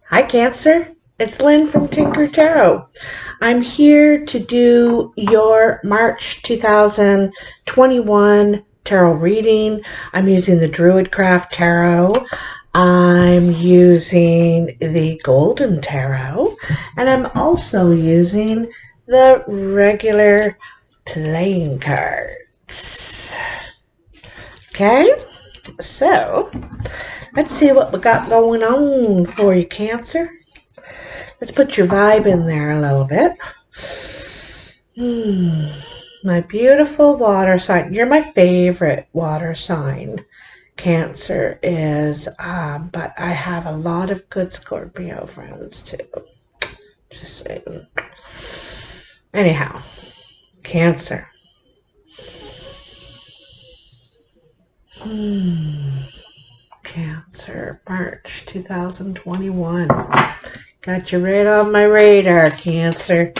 Hi Cancer, it's Lynn from Tinker Tarot. I'm here to do your March 2021 tarot reading. I'm using the DruidCraft Tarot. I'm using the Golden Tarot. And I'm also using the regular playing cards. Okay, so let's see what we got going on for you, Cancer. Let's put your vibe in there a little bit. My beautiful water sign. You're my favorite water sign, Cancer is, but I have a lot of good Scorpio friends too. Just saying. Anyhow, Cancer. Cancer, March 2021. Got you right on my radar, Cancer.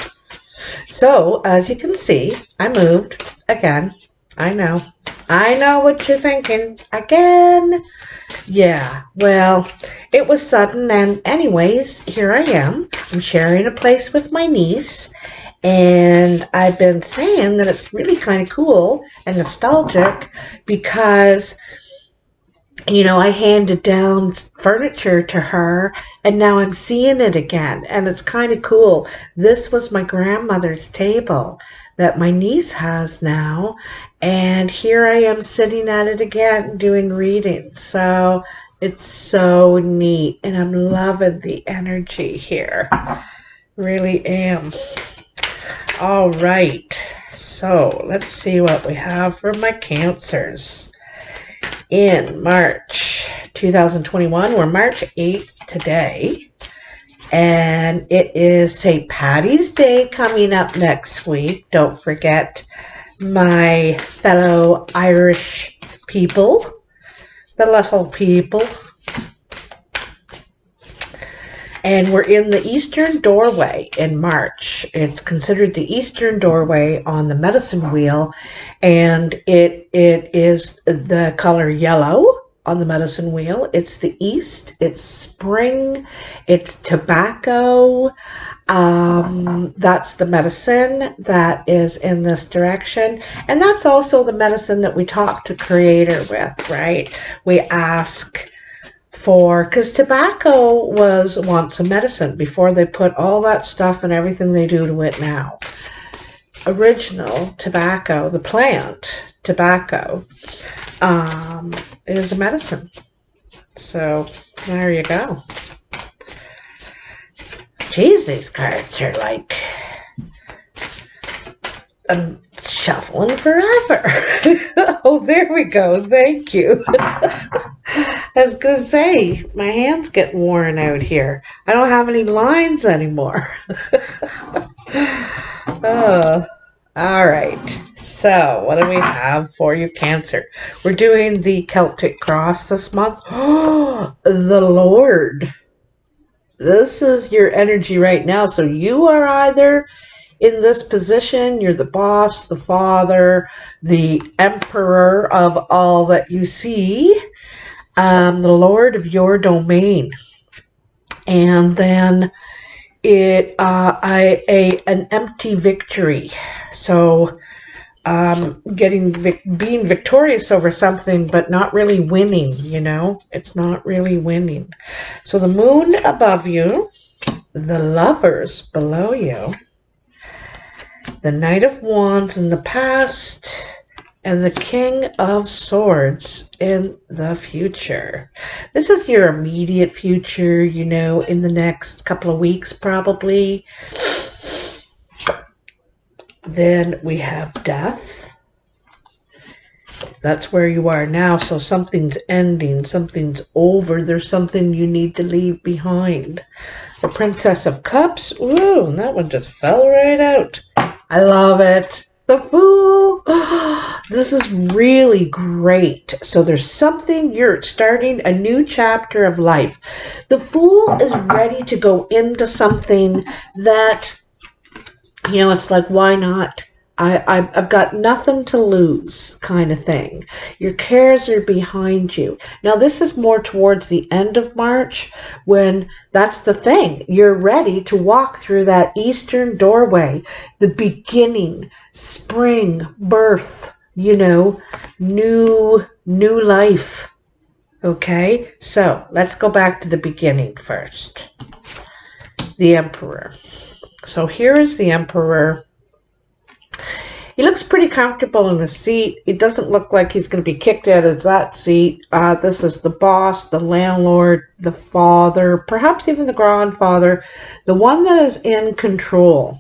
So, as you can see, I moved again. I know what you're thinking. Again. Yeah, well, it was sudden, and anyways, here I am. I'm sharing a place with my niece, and I've been saying that it's really kind of cool and nostalgic because I handed down furniture to her and now I'm seeing it again and it's kind of cool. This was my grandmother's table that my niece has now, and here I am sitting at it again doing readings. So it's so neat and I'm loving the energy here. Really am. All right. So let's see what we have for my Cancers. In March 2021, we're March 8th today, and it is St. Paddy's Day coming up next week. Don't forget my fellow Irish people, the little people. And we're in the Eastern Doorway in March. It's considered the Eastern Doorway on the medicine wheel, and it is the color yellow on the medicine wheel. It's the East, it's spring, it's tobacco. That's the medicine that is in this direction. And that's also the medicine that we talk to Creator with, right? We ask because tobacco was once a medicine before they put all that stuff and everything they do to it now. Original tobacco, the plant tobacco, is a medicine. So there you go. Geez, these cards are like I'm shuffling forever. Oh, there we go. Thank you. I was going to say, my hand's getting worn out here. I don't have any lines anymore. Oh, all right. So, what do we have for you, Cancer? We're doing the Celtic Cross this month. Oh, the Lord. This is your energy right now. So, you are either in this position, you're the boss, the father, the emperor of all that you see. The Lord of your domain, and then an empty victory. So being victorious over something, but not really winning. It's not really winning. So the Moon above you, the Lovers below you, the Knight of Wands in the past, and the King of Swords in the future. This is your immediate future, in the next couple of weeks probably. Then we have Death. That's where you are now. So something's ending, something's over. There's something you need to leave behind. The Princess of Cups. Ooh, and that one just fell right out. I love it. The Fool. This is really great. So there's something, you're starting a new chapter of life. The Fool is ready to go into something that, it's like, why not? I've got nothing to lose kind of thing. Your cares are behind you. Now, this is more towards the end of March when that's the thing. You're ready to walk through that eastern doorway, the beginning, spring, birth, you know, new life. Okay, so let's go back to the beginning first. The Emperor. So here is the Emperor. He looks pretty comfortable in the seat. It doesn't look like he's going to be kicked out of that seat. This is the boss, the landlord, the father, perhaps even the grandfather, the one that is in control.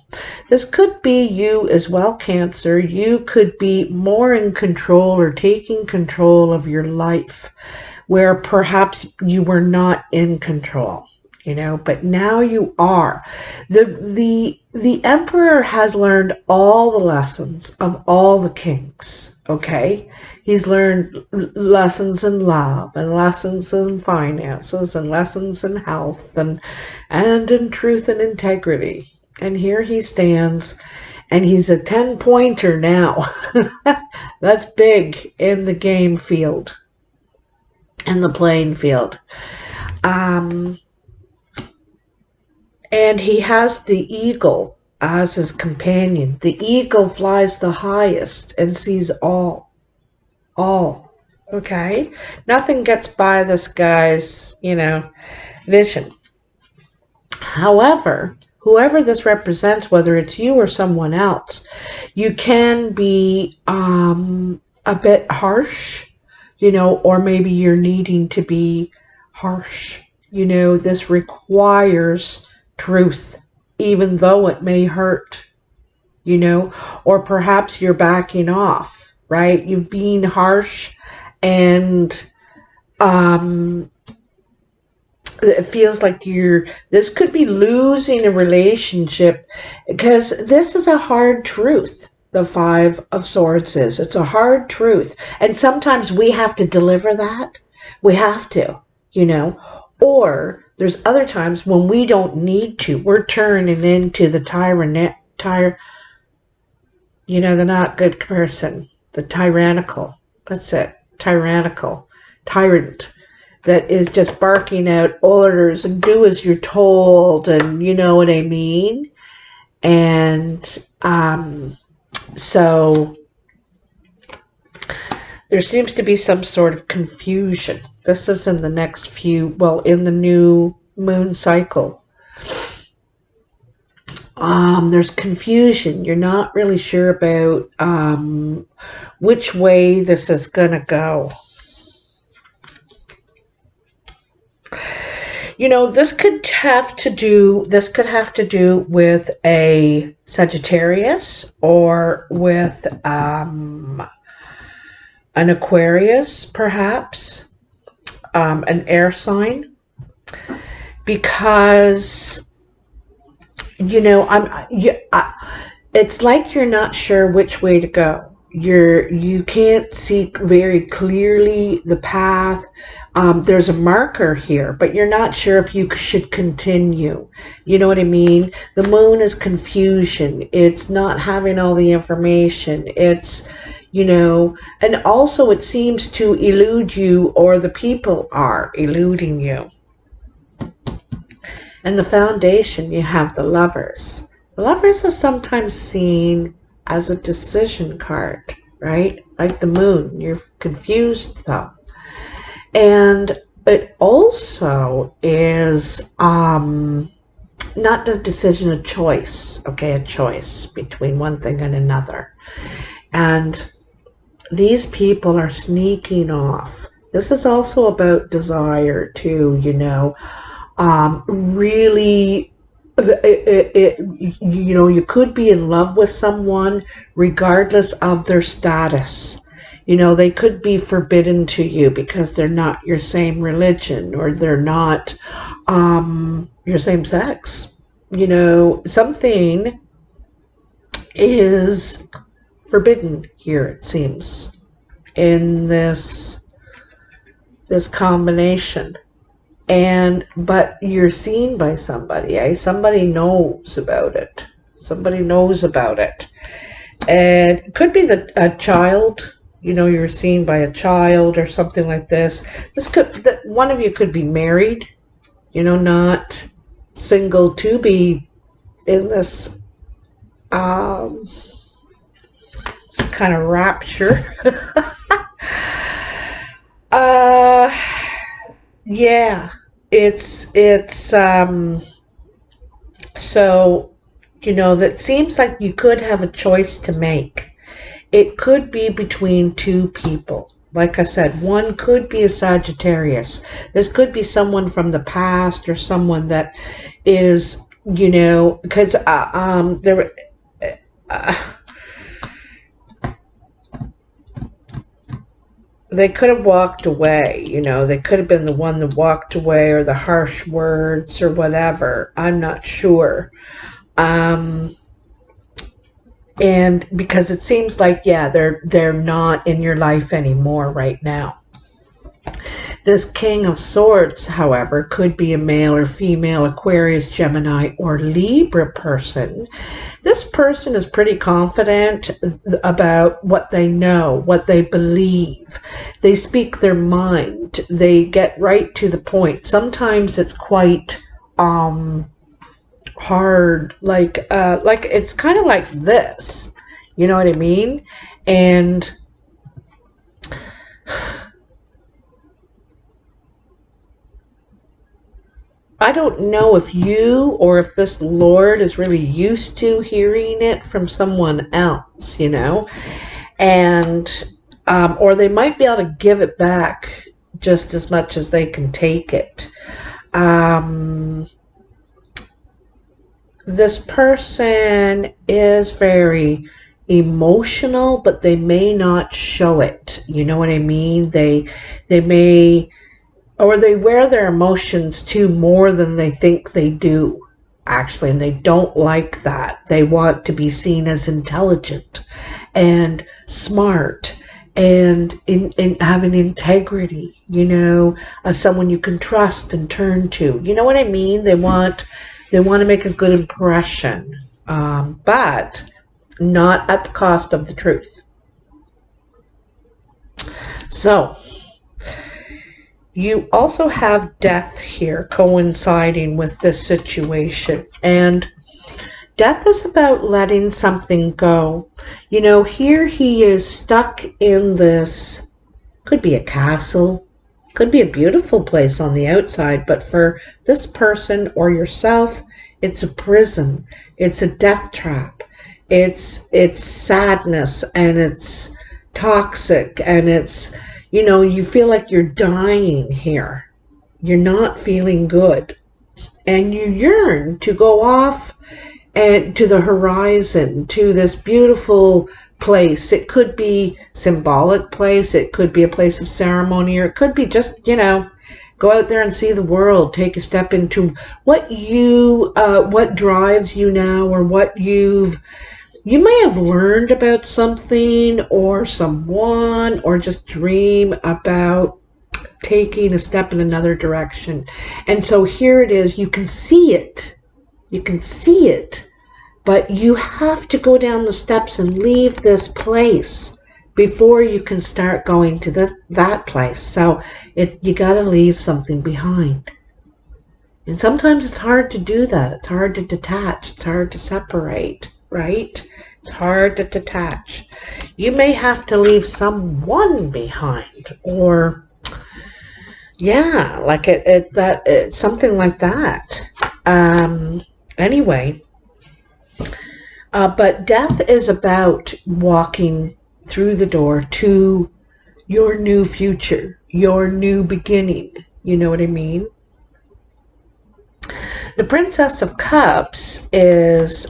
This could be you as well, Cancer. You could be more in control or taking control of your life, where perhaps you were not in control. You know, but now you are. The Emperor has learned all the lessons of all the kings, okay? He's learned lessons in love and lessons in finances and lessons in health and in truth and integrity. And here he stands, and he's a 10-pointer now. That's big in the game field, in the playing field. And he has the eagle as his companion. The eagle flies the highest and sees all. Okay? Nothing gets by this guy's, you know, vision. However, whoever this represents, whether it's you or someone else, you can be a bit harsh, you know, or maybe you're needing to be harsh. You know, this requires truth, even though it may hurt, you know, or perhaps you're backing off, right? You've been harsh, and it feels like this could be losing a relationship, because this is a hard truth. The Five of Swords is. It's a hard truth. And sometimes we have to deliver that. We have to, you know, or there's other times when we don't need to. We're turning into the you know, the not good person, the tyrannical. That's it. Tyrannical. Tyrant that is just barking out orders and do as you're told, and you know what I mean? And so there seems to be some sort of confusion. This is in the next few, well, in the new moon cycle. There's confusion. You're not really sure about which way this is going to go. You know, this could have to do with a Sagittarius, or with an Aquarius, perhaps, an air sign, because, you know, it's like you're not sure which way to go. You can't see very clearly the path. There's a marker here, but you're not sure if you should continue. You know what I mean? The moon is confusion. It's not having all the information. It's, you know, and also it seems to elude you, or the people are eluding you. And the Foundation, you have the Lovers. The Lovers is sometimes seen as a decision card, right? Like the moon. You're confused though. And it also is not the decision, a choice. Okay, a choice between one thing and another. And these people are sneaking off. This is also about desire too, you know. Really, you know, you could be in love with someone regardless of their status. You know, they could be forbidden to you because they're not your same religion, or they're not your same sex. You know, something is forbidden here, it seems, in this combination. But you're seen by somebody, eh? Somebody knows about it. Somebody knows about it. And it could be a child, you know, you're seen by a child or something like this. One of you could be married, you know, not single to be in this kind of rapture. Yeah, it's so, you know, that seems like you could have a choice to make. It could be between two people. Like I said, one could be a Sagittarius. This could be someone from the past or someone that is, you know, because they could have walked away, you know, they could have been the one that walked away, or the harsh words or whatever. I'm not sure. And because it seems like, yeah, they're not in your life anymore right now. This King of Swords, however, could be a male or female Aquarius, Gemini, or Libra person. This person is pretty confident about what they know, what they believe. They speak their mind. They get right to the point. Sometimes it's quite hard, like it's kind of like this. You know what I mean? And I don't know if you or if this Lord is really used to hearing it from someone else, you know, and or they might be able to give it back just as much as they can take it. This person is very emotional, but they may not show it. You know what I mean? They may, or they wear their emotions too more than they think they do, actually, and they don't like that. They want to be seen as intelligent and smart and in having integrity, you know, of someone you can trust and turn to. You know what I mean? They want to make a good impression, but not at the cost of the truth. So you also have death here coinciding with this situation. And death is about letting something go. You know, here he is stuck in this, could be a castle, could be a beautiful place on the outside, but for this person or yourself, it's a prison. It's a death trap. It's sadness, and it's toxic, and it's, you know, you feel like you're dying here. You're not feeling good. And you yearn to go off and to the horizon, to this beautiful place. It could be symbolic place. It could be a place of ceremony, or it could be just, you know, go out there and see the world. Take a step into what drives you now, or what you may have learned about something or someone, or just dream about taking a step in another direction. And so here it is. You can see it. You can see it. But you have to go down the steps and leave this place before you can start going to that place. So you got to leave something behind. And sometimes it's hard to do that. It's hard to detach. It's hard to separate, right? It's hard to detach. You may have to leave someone behind, or yeah, like it's something like that. Anyway, but death is about walking through the door to your new future, your new beginning. You know what I mean? The Princess of Cups is,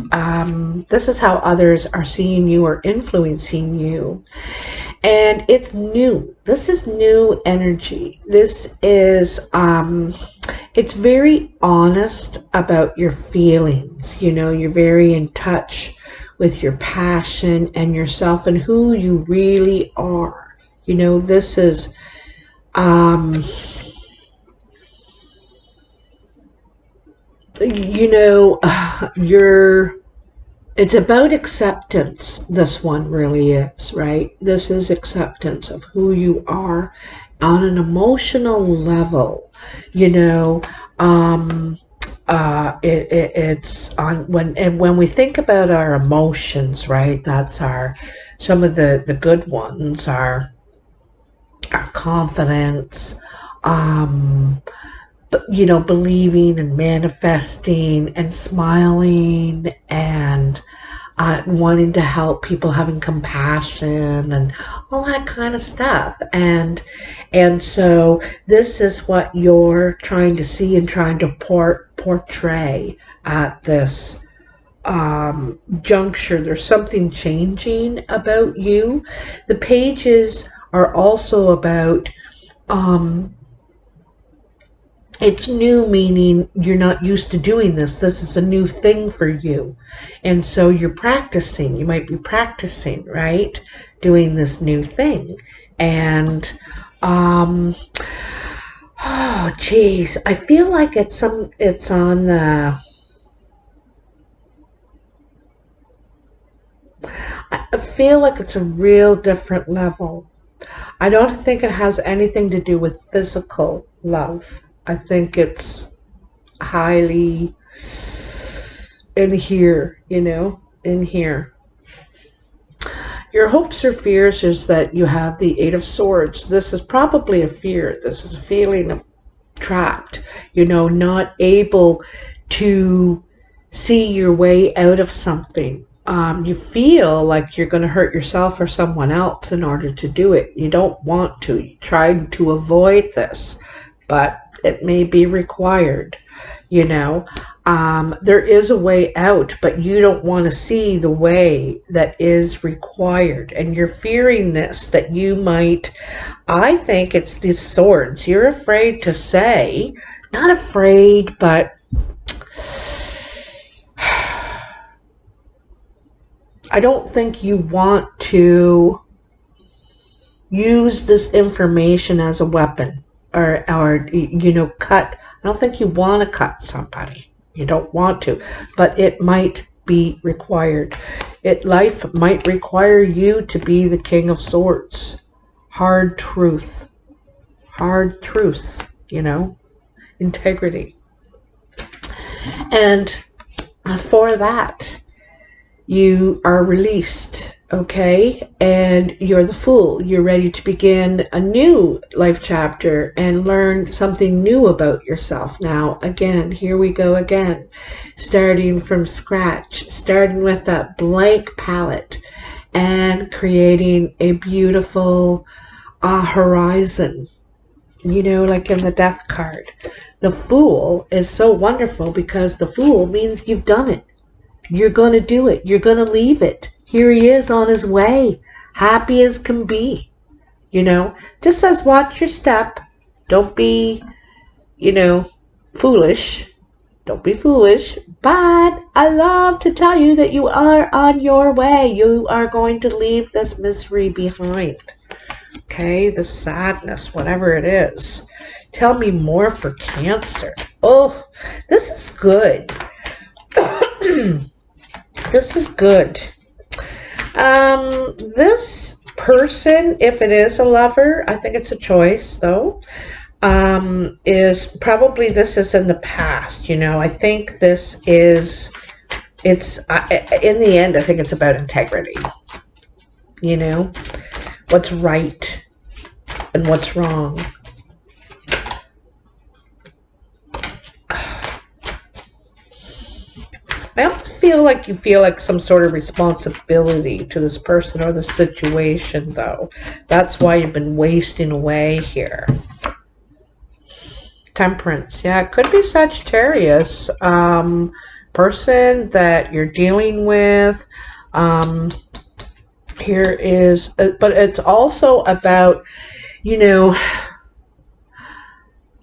this is how others are seeing you or influencing you. And it's new. This is new energy. This is, it's very honest about your feelings. You know, you're very in touch with your passion and yourself and who you really are. You know, this is, you know, It's about acceptance. This one really is, right? This is acceptance of who you are on an emotional level. You know, it's on when we think about our emotions, right? That's some of the good ones are our confidence, you know, believing and manifesting and smiling and wanting to help people, having compassion and all that kind of stuff. And so this is what you're trying to see and trying to portray at this juncture. There's something changing about you. The pages are also about it's new, meaning you're not used to doing this. This is a new thing for you. And so you're practicing. You might be practicing, right? Doing this new thing. And, oh, geez. I feel like it's on the... I feel like it's a real different level. I don't think it has anything to do with physical love. I think it's highly in here, you know, in here. Your hopes or fears is that you have the Eight of Swords. This is probably a fear. This is a feeling of trapped, you know, not able to see your way out of something. You feel like you're going to hurt yourself or someone else in order to do it. You don't want to. You try to avoid this, but it may be required, you know. There is a way out, but you don't want to see the way that is required. And you're fearing this, that you might, I think it's these swords. You're afraid to say, not afraid, but I don't think you want to use this information as a weapon. Or you know, cut. I don't think you want to cut somebody. You don't want to, but it might be required. Life might require you to be the King of Swords. Hard truth, you know, integrity. And for that, you are released. Okay, and you're the Fool. You're ready to begin a new life chapter and learn something new about yourself. Now, again, here we go again. Starting from scratch, starting with that blank palette and creating a beautiful horizon, you know, like in the Death card. The Fool is so wonderful because the Fool means you've done it. You're going to do it. You're going to leave it. Here he is on his way, happy as can be, you know. Just says watch your step. Don't be, you know, foolish. Don't be foolish. But I love to tell you that you are on your way. You are going to leave this misery behind. Okay, the sadness, whatever it is. Tell me more for Cancer. Oh, this is good. This is good. This person, if it is a lover, I think it's a choice though, is probably, this is in the past, you know. I think this is, it's, in the end, I think it's about integrity, you know, what's right and what's wrong. I almost feel like you feel like some sort of responsibility to this person or the situation, though. That's why you've been wasting away here. Temperance. Yeah, it could be Sagittarius. Person that you're dealing with. Here is, but it's also about, you know,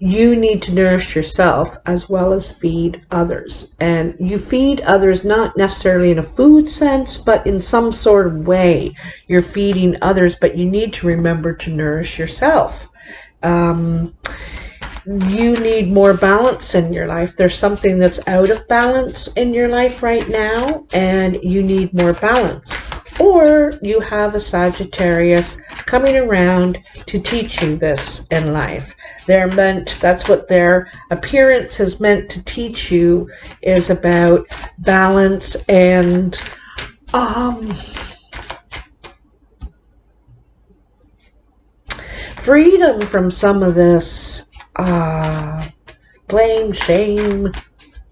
you need to nourish yourself as well as feed others. And you feed others not necessarily in a food sense, but in some sort of way. You're feeding others, but you need to remember to nourish yourself. you need more balance in your life. There's something that's out of balance in your life right now, and you need more balance. Or you have a Sagittarius coming around to teach you this in life. That's what their appearance is meant to teach you, is about balance and freedom from some of this blame, shame,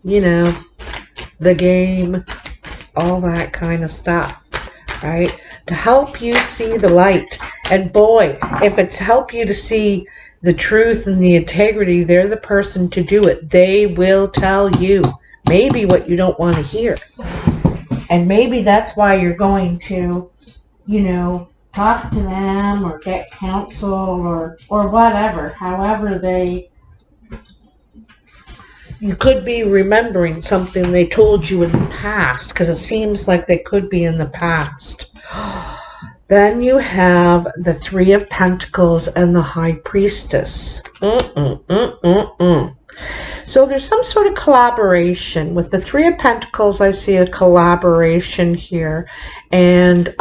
the game, all that kind of stuff, right? To help you see the light. And boy, if it's help you to see the truth and the integrity, they're the person to do it. They will tell you maybe what you don't want to hear. And maybe that's why you're going to, talk to them or get counsel or whatever. However, you could be remembering something they told you in the past, because it seems like they could be in the past. Then you have the Three of Pentacles and the High Priestess. So there's some sort of collaboration. With the Three of Pentacles, I see a collaboration here. And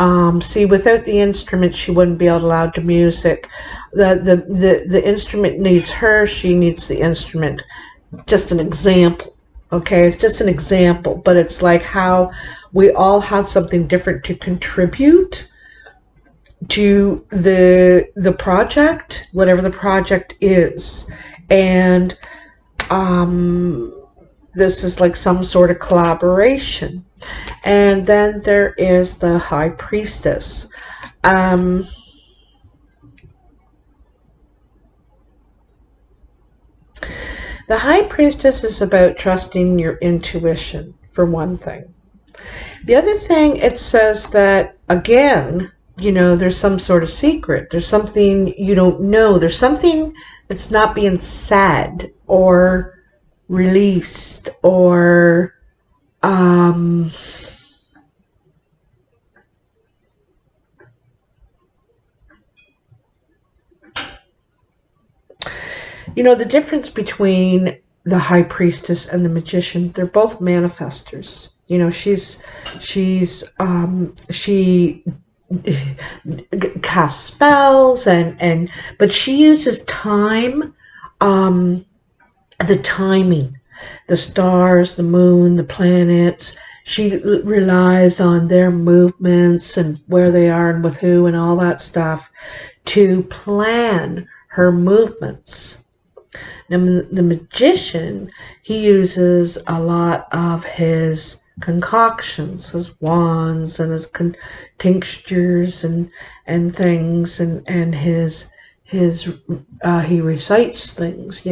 see, without the instrument, she wouldn't be allowed to music. The instrument needs her, she needs the instrument. Just an example. Okay, it's just an example. But it's like how we all have something different to contribute to the project, whatever the project is. And this is like some sort of collaboration. And then there is the High Priestess. The High Priestess is about trusting your intuition, for one thing. The other thing, it says that, again, there's some sort of secret. There's something you don't know. There's something that's not being said or released or the difference between the High Priestess and the Magician, they're both manifestors. She casts spells but she uses time, the timing, the stars, the moon, the planets. She relies on their movements and where they are and with who and all that stuff to plan her movements. Now, the Magician, he uses a lot of his concoctions, his wands and his tinctures and things, and he recites things,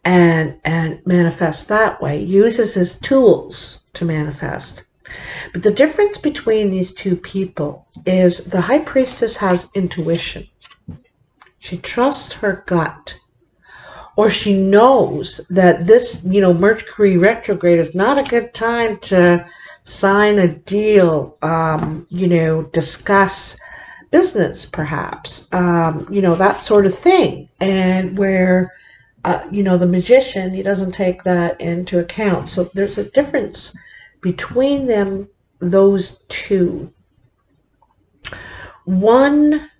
and manifests that way, uses his tools to manifest. But the difference between these two people is the High Priestess has intuition. She trusts her gut. Or she knows that this, Mercury retrograde is not a good time to sign a deal, discuss business, perhaps, that sort of thing. And where, the Magician, he doesn't take that into account. So there's a difference between them, those two. One...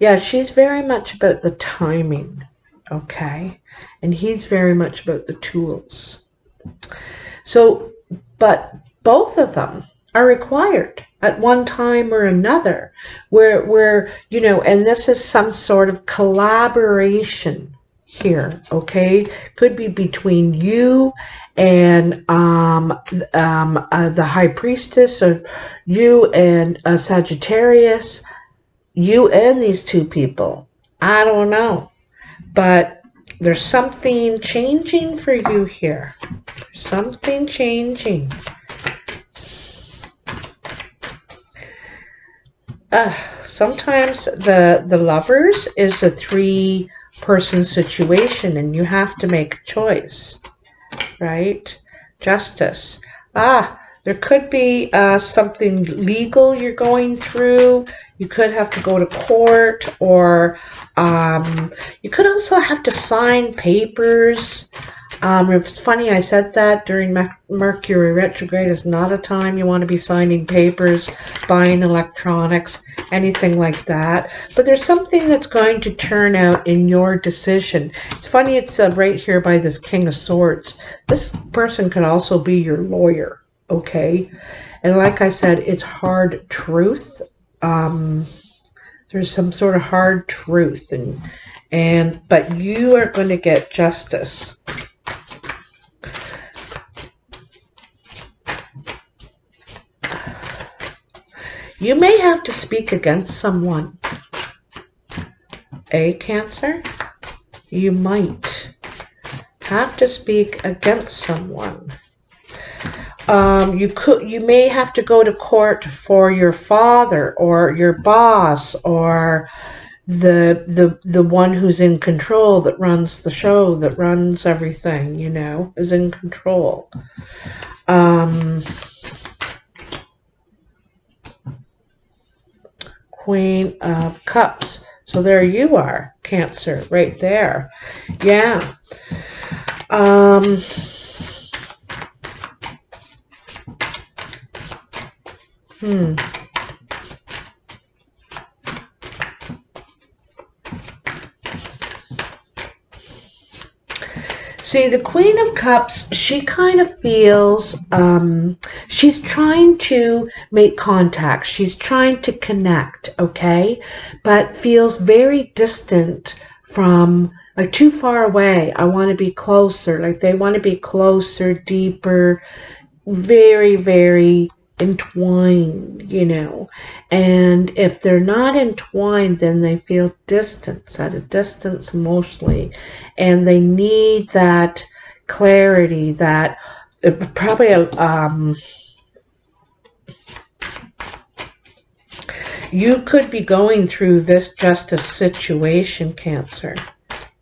Yeah, she's very much about the timing, okay? And he's very much about the tools. So, but both of them are required at one time or another, where and this is some sort of collaboration here, okay? Could be between you and the High Priestess, or you and a Sagittarius, you and these two people. I don't know. But there's something changing for you here. Something changing. Sometimes the Lovers is a 3 person's situation, and you have to make a choice, right? Justice. There could be something legal you're going through. You could have to go to court, or you could also have to sign papers. It's funny I said that during Mercury retrograde is not a time you want to be signing papers, buying electronics, anything like that. But there's something that's going to turn out in your decision. It's funny, it's right here by this King of Swords. This person could also be your lawyer, okay? And like I said, it's hard truth. There's some sort of hard truth, but you are going to get justice. You may have to speak against someone. Cancer? You might have to speak against someone. You may have to go to court for your father or your boss or the one who's in control, that runs the show, that runs everything, you know, is in control. Queen of Cups. So there you are, Cancer, right there. Yeah. See, the Queen of Cups, she kind of feels, she's trying to make contact. She's trying to connect, okay? But feels very distant from, like, too far away. I want to be closer. Like, they want to be closer, deeper, very, very entwined, you know. And if they're not entwined, then they feel distance, at a distance emotionally, and they need that clarity, that probably you could be going through this justice situation, Cancer.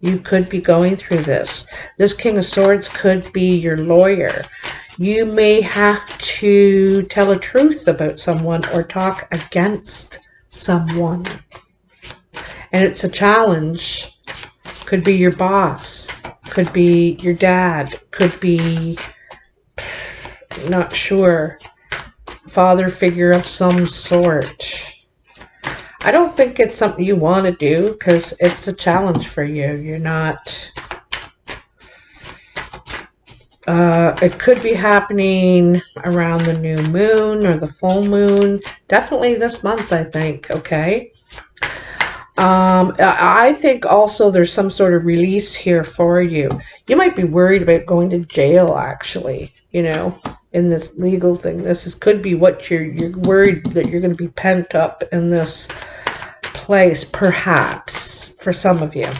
You could be going through this. This King of Swords could be your lawyer. You may have to tell a truth about someone or talk against someone. And it's a challenge. Could be your boss. Could be your dad. Could be, not sure, father figure of some sort. I don't think it's something you want to do because it's a challenge for you. You're not... it could be happening around the new moon or the full moon. Definitely this month, I think, okay? I think also there's some sort of release here for you. You might be worried about going to jail, actually, you know, in this legal thing. Could be what you're worried that you're going to be pent up in this place, perhaps, for some of you.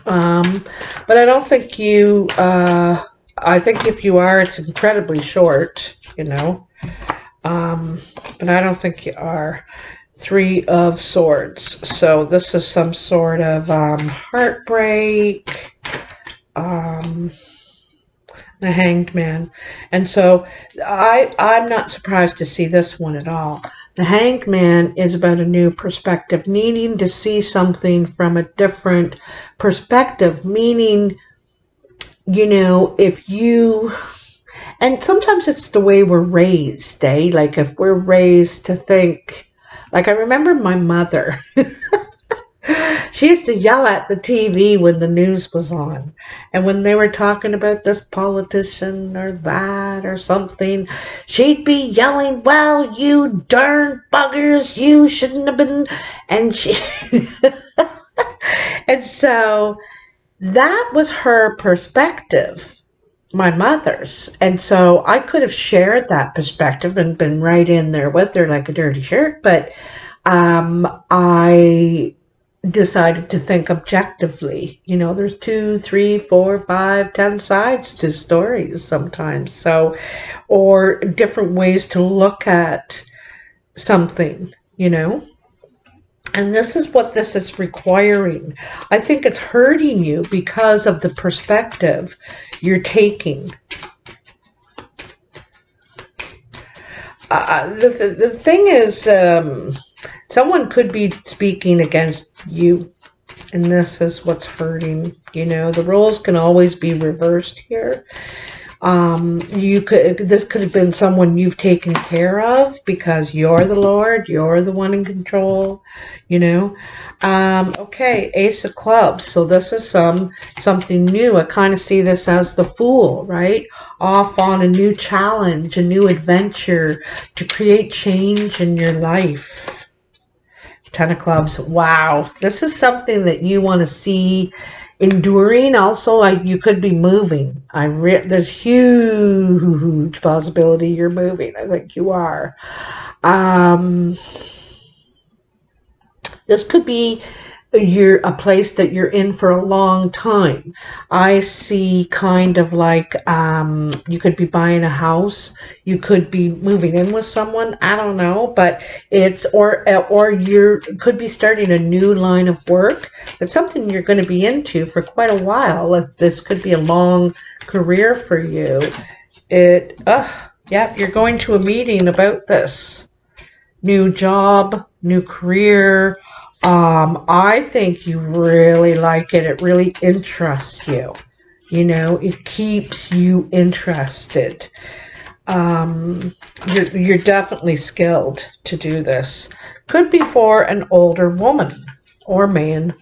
But I don't think you, I think if you are, it's incredibly short, you know, but I don't think you are. Three of Swords. So this is some sort of heartbreak, the Hanged Man. And so I'm not surprised to see this one at all. The Hanged Man is about a new perspective, needing to see something from a different perspective, meaning, you know, if you... And sometimes it's the way we're raised, eh? Like if we're raised to think... Like I remember my mother... She used to yell at the TV when the news was on. And when they were talking about this politician or that or something, she'd be yelling, well, you darn buggers, you shouldn't have been... And she... And so that was her perspective, my mother's. And so I could have shared that perspective and been right in there with her like a dirty shirt. But I... decided to think objectively. You know, there's 2, 3, 4, 5, 10 sides to stories sometimes. So, or different ways to look at something, you know. And this is what this is requiring. I think it's hurting you because of the perspective you're taking. The thing is, someone could be speaking against you, and this is what's hurting. You know, the roles can always be reversed here. This could have been someone you've taken care of because you're the Lord, you're the one in control, you know. Okay, Ace of Clubs. So this is something new. I kind of see this as the Fool, right? Off on a new challenge, a new adventure to create change in your life. 10 of Clubs. Wow. This is something that you want to see enduring. Also, you could be moving. There's huge possibility you're moving. I think you are. This could be a place that you're in for a long time. I see kind of like you could be buying a house, you could be moving in with someone, I don't know, but it's or you could be starting a new line of work. It's something you're going to be into for quite a while. This could be a long career for you. Yeah, you're going to a meeting about this new job, new career. I think you really like it. It really interests you. You know, it keeps you interested. You're definitely skilled to do this. Could be for an older woman or man.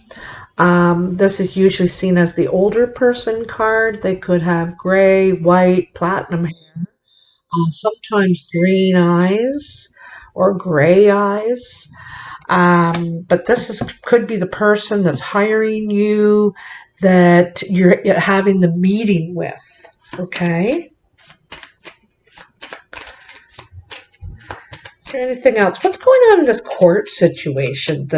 This is usually seen as the older person card. They could have gray, white, platinum hair, sometimes green eyes or gray eyes. But this could be the person that's hiring you, that you're having the meeting with, okay? Is there anything else? What's going on in this court situation?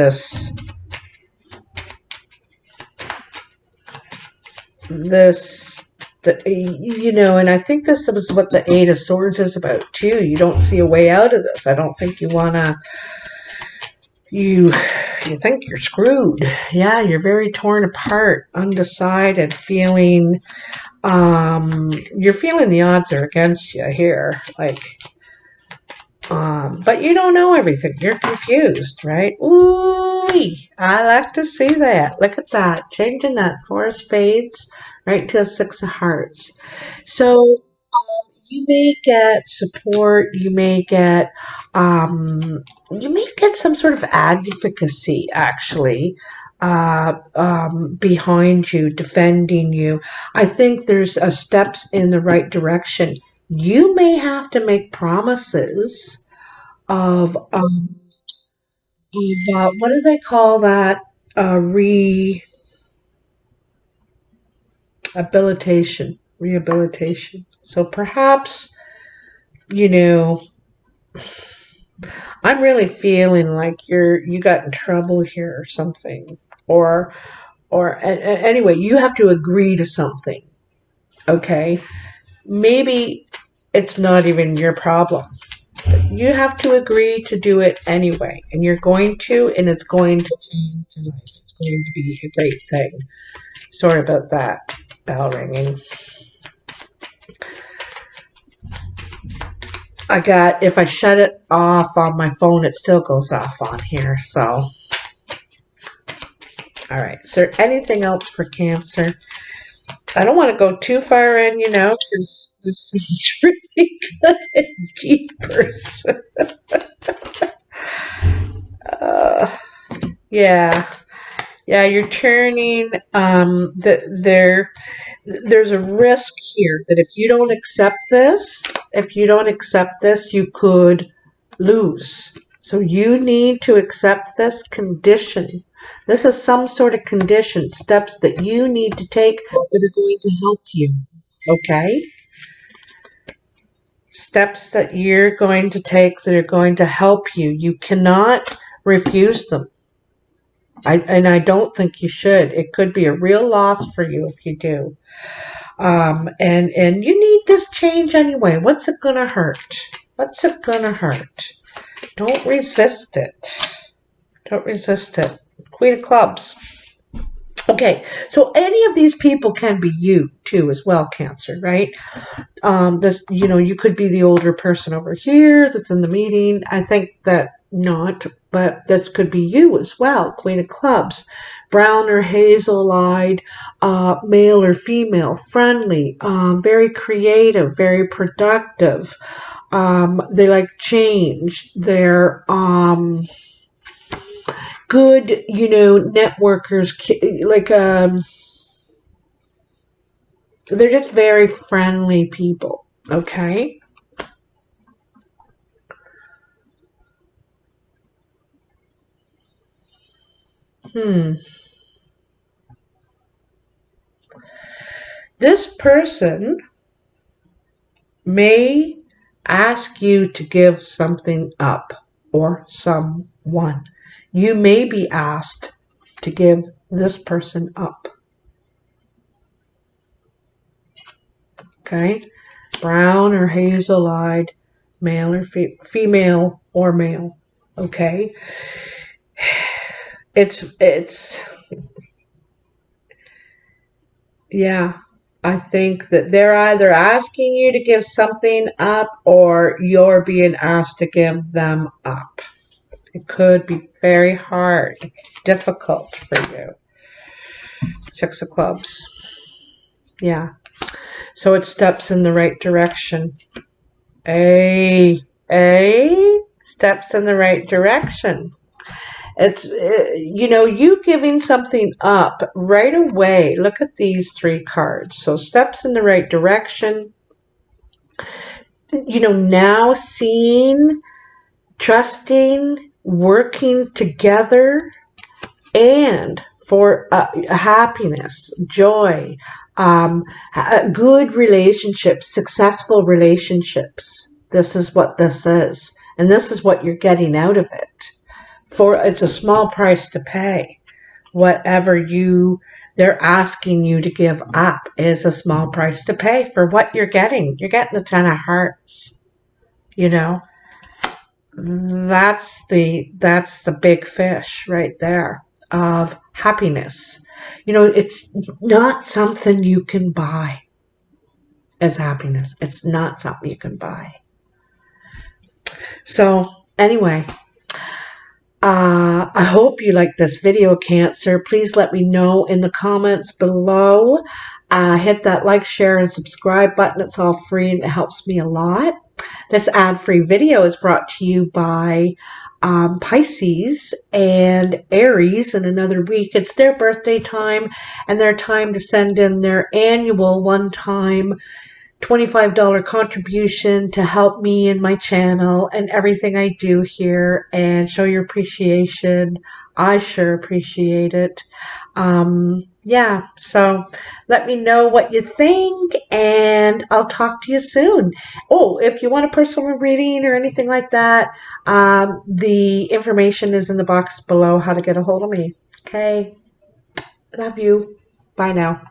You know, and I think this is what the Eight of Swords is about too. You don't see a way out of this. I don't think you want to. You think you're screwed. Yeah, you're very torn apart, undecided, feeling you're feeling the odds are against you here, like but you don't know everything. You're confused, right? Ooh, I like to see that. Look at that, changing that Four of Spades right to a Six of Hearts. So you may get support, you may get some sort of advocacy actually behind you, defending you. I think there's steps in the right direction. You may have to make promises of what do they call that? Rehabilitation. So perhaps, you know, I'm really feeling like you got in trouble here or something, or anyway, you have to agree to something. Okay, maybe it's not even your problem, but you have to agree to do it anyway, and you're going to, and it's going to change your life. It's going to be a great thing. Sorry about that bell ringing. If I shut it off on my phone, it still goes off on here. So, all right. Is there anything else for Cancer? I don't want to go too far in, you know, because this is really good. Jeepers. Yeah. Yeah, you're turning, there's a risk here that if you don't accept this, you could lose. So you need to accept this condition. This is some sort of condition, steps that you need to take that are going to help you, okay? Steps that you're going to take that are going to help you. You cannot refuse them. I don't think you should. It could be a real loss for you if you do. And you need this change anyway. What's it gonna hurt? What's it gonna hurt? Don't resist it. Don't resist it. Queen of Clubs. Okay, so any of these people can be you too as well, Cancer, right? This, you know, you could be the older person over here that's in the meeting. I think that not, but this could be you as well, Queen of Clubs. Brown or hazel-eyed, male or female, friendly, very creative, very productive. They like change. They're good, you know, networkers, like they're just very friendly people, okay? This person may ask you to give something up or someone. You may be asked to give this person up. Okay? Brown or hazel-eyed, male or female or male. Okay? It's yeah. I think that they're either asking you to give something up or you're being asked to give them up. It could be very hard, difficult for you. Six of Clubs. Yeah. So it steps in the right direction. Steps in the right direction. It's, you know, you giving something up right away. Look at these three cards. So steps in the right direction. You know, now seeing, trusting, working together, and for happiness, joy, good relationships, successful relationships. This is what this is. And this is what you're getting out of it. It's a small price to pay. Whatever they're asking you to give up is a small price to pay for what you're getting. You're getting the 10 of Hearts. You know, that's the big fish right there of happiness. You know, it's not something you can buy as happiness. It's not something you can buy. So anyway, I hope you like this video, Cancer. Please let me know in the comments below. Hit that like, share, and subscribe button. It's all free and it helps me a lot. This ad-free video is brought to you by Pisces and Aries in another week. It's their birthday time and their time to send in their annual one-time $25 contribution to help me and my channel and everything I do here and show your appreciation. I sure appreciate it. Yeah, so let me know what you think and I'll talk to you soon. Oh, if you want a personal reading or anything like that, the information is in the box below how to get a hold of me. Okay, love you. Bye now.